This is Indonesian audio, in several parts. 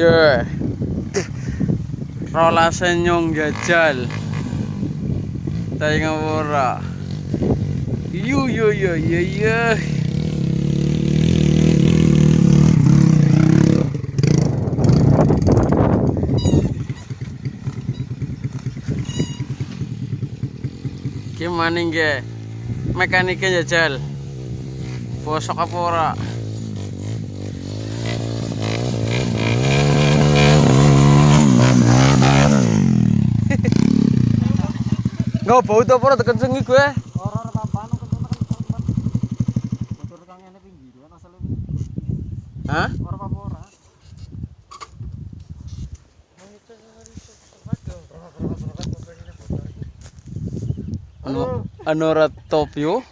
Oke. Rola senyong jajal. Tayang ora. Yo. Gimana nge? Mekaniknya jajal. Bosok apa ora? Nggak bau tuh apa deket sengi gue. Orang apa-apaan motor kang ene pinggiran asale. Hah? Orang apa ora? Anu ora top yo.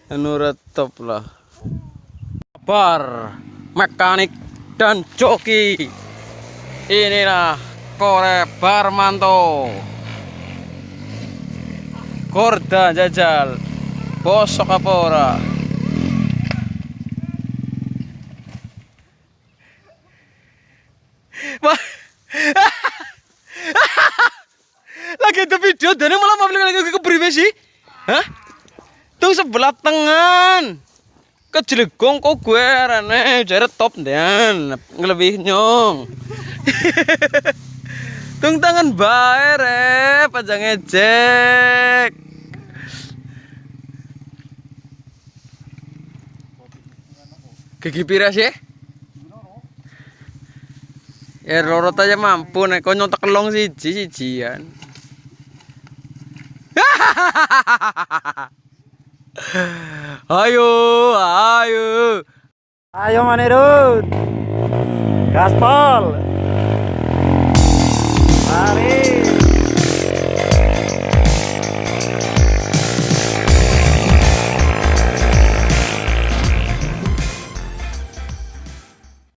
Anu ora top lah. Bar, mekanik dan joki. Inilah korek Barmanto. Korda jajal. Bosok apa ora? Lagi ada video dan malah mau lagi ke priwe sih? Hah? Tuh sebelah tangan. Kejelegong kok gue rene jare top dan ngelebih nyong. Tung tangan bae rep aja ngejek. Gigi pira sih? Ya rorot aja mampu nek kok nyontek kelong siji-sijian. Ayo. Ayo manirut. Gaspol.